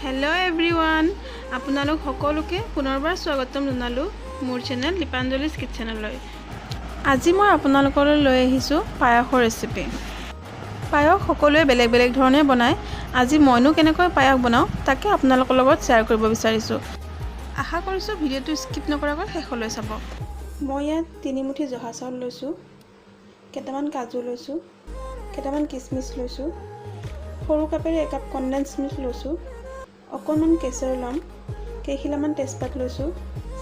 Hello everyone आपनालोक सकलोके पुनर्बार स्वागतम जनालो मोर channel दीपांजलिस किचेनলৈ। আজি মই আপোনালোকলৈ লৈ আহিছো পায়সৰ ৰেচিপি। পায়স সকলোৱে বেলেগ বেলেগ ধৰণে বনায়। আজি মইনো কেনেকৈ পায়স বনাও তাকে আপোনালোকৰ লগত শেয়াৰ কৰিব বিচাৰিছো। আশা কৰিছো ভিডিওটো স্কিপ নকৰাকৈ শেষলৈ চাব। মই ইয়াত 3 মুঠি জহা চাউল লৈছো, কেটামান কাজু লৈছো, কেটামান কিচমিচ লৈছো, সৰু কাপেৰে 1 কাপ কনডেন্স মিল্ক লৈছো, অকণমান কেশৰ লম, কেইখিলামান তেজপাত লৈছো,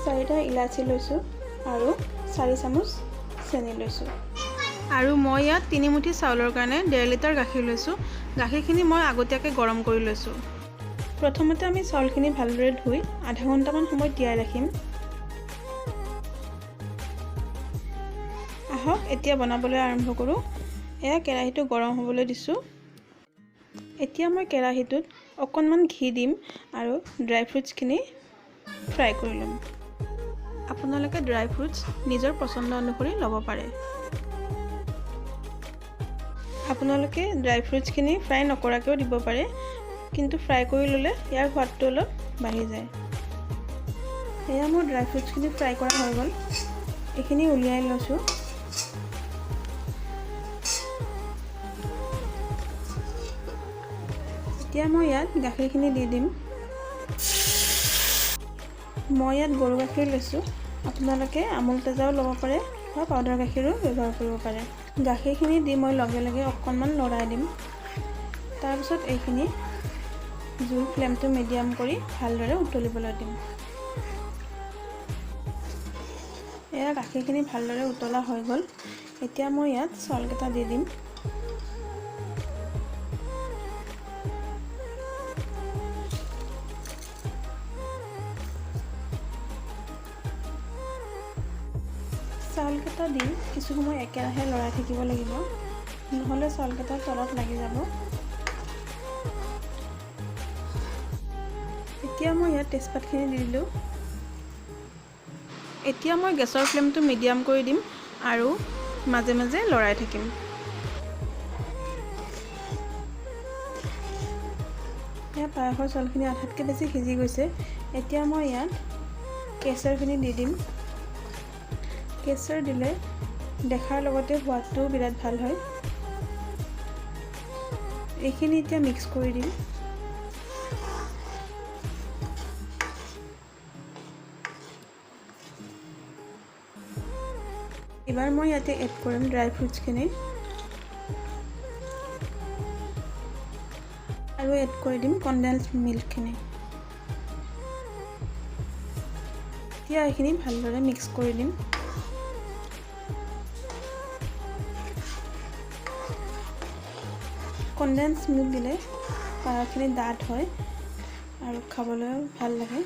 4টা ইলাচি লৈছো আৰু 4 চামুচ চেনি লৈছো। আৰু মই ইয়াত 3 মুঠি চাউলৰ কাৰণে 1.5 লিটাৰ গাখীৰ লৈছো। গাখীৰখিনি মই আগতীয়াকৈ গৰম কৰি লৈছো। প্ৰথমতে আমি চাউলখিনি ভালদৰে ধুই আধা ঘণ্টামান সময় তিয়াই ৰাখিম। আহক এতিয়া বনাবলৈ আৰম্ভ কৰোঁ। এয়া কেৰাহীটো গৰম হ'বলৈ দিছো। এতিয়া মই কেৰাহীটোত অকণমান ঘি দিম আৰু ড্ৰাই ফ্ৰুটছখিনি ফ্ৰাই কৰি ল'ম। আপোনালোকে ড্ৰাই ফ্ৰুটছ নিজৰ পছন্দ অনুসৰি ল'ব পাৰে। আপোনালোকে ড্ৰাই ফ্ৰুটছখিনি ফ্ৰাই নকৰাকৈও দিব পাৰে, কিন্তু ফ্ৰাই কৰি ল'লে ইয়াৰ সোৱাদটো অলপ বাঢ়ি যায়। এয়া মোৰ ড্ৰাই ফ্ৰুটছখিনি ফ্ৰাই কৰা হৈ গ'ল। এইখিনি উলিয়াই লৈছোঁ। এতিয়া মই ইয়াত গাখীৰখিনি দি দিম। মই ইয়াত গৰু গাখীৰ লৈছোঁ। আপোনালোকে আমুল তাজাও ল'ব পাৰে বা পাউডাৰ গাখীৰো ব্যৱহাৰ কৰিব পাৰে। গাখীৰখিনি দি মই লগে লগে অকণমান লৰাই দিম। তাৰপিছত এইখিনি জুইৰ ফ্লেমটো মিডিয়াম কৰি ভালদৰে উতলিবলৈ দিম। এয়া গাখীৰখিনি ভালদৰে উতলা হৈ গ'ল। এতিয়া মই ইয়াত চাউলকেইটা দি দিম। চাউলকেইটা দি কিছু সময় একেৰাহে লৰাই থাকিব লাগিব, নহ'লে চাউলকেইটা তলত লাগি যাব। এতিয়া মই ইয়াত তেজপাতখিনি দি দিলোঁ। এতিয়া মই গেছৰ ফ্লেমটো মিডিয়াম কৰি দিম আৰু মাজে মাজে লৰাই থাকিম। এয়া পায়সৰ চাউলখিনি আধাতকৈ বেছি সিজি গৈছে। এতিয়া মই ইয়াত কেশৰখিনি দি দিম। কেশৰ দিলে দেখাৰ লগতে সোৱাদটোও বিৰাট ভাল হয়। এইখিনি এতিয়া মিক্স কৰি দিম। এবাৰ মই ইয়াতে এড কৰিম ড্ৰাই ফ্ৰুটছখিনি আৰু এড কৰি দিম কনডেন্স মিল্কখিনি। এতিয়া এইখিনি ভালদৰে মিক্স কৰি দিম। কনডেন্স মিল্ক দিলে পায়সখিনি ডাঠ হয় আৰু খাবলৈ ভাল লাগে।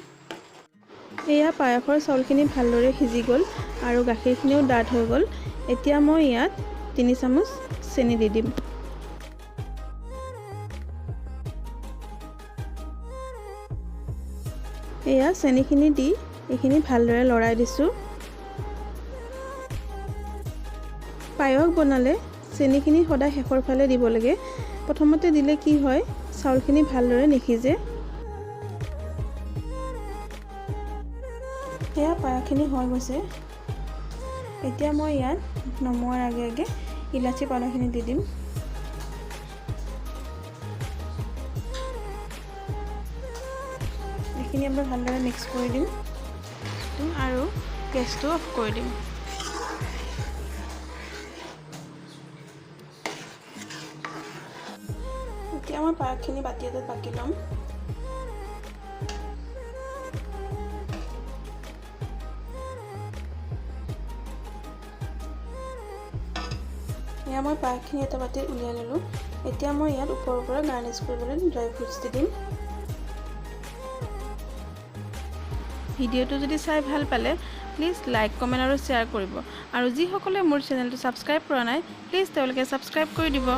এয়া পায়সৰ চাউলখিনি ভালদৰে সিজি গ'ল আৰু গাখীৰখিনিও ডাঠ হৈ গ'ল। এতিয়া মই ইয়াত 3 চামুচ চেনি দি দিম। এয়া চেনিখিনি দি এইখিনি ভালদৰে লৰাই দিছোঁ। পায়স বনালে চেনিখিনি সদায় শেষৰ ফালে দিব লাগে। প্ৰথমতে দিলে কি হয়, চাউলখিনি ভালদৰে নিসিজে। এয়া পায়সখিনি হৈ গৈছে। এতিয়া মই ইয়াত নমোৱাৰ আগে আগে ইলাচি পাউডাৰখিনি দি দিম। এইখিনি এবাৰ ভালদৰে মিক্স কৰি দিম আৰু গেছটো অফ কৰি দিম। এতিয়া মই পায়সখিনি বাতি এটাত বাকি ল'ম। এয়া মই পায়সখিনি এটা বাতিত উলিয়াই ল'লোঁ। এতিয়া মই ইয়াত ওপৰৰ পৰা গাৰ্নিছ কৰিবলৈ ড্ৰাই ফ্ৰুটছ দি দিম। ভিডিঅ'টো যদি চাই ভাল পালে প্লিজ লাইক, কমেণ্ট আৰু শ্বেয়াৰ কৰিব। আৰু যিসকলে মোৰ চেনেলটো ছাবস্ক্ৰাইব কৰা নাই প্লিজ তেওঁলোকে ছাবস্ক্ৰাইব কৰি দিব।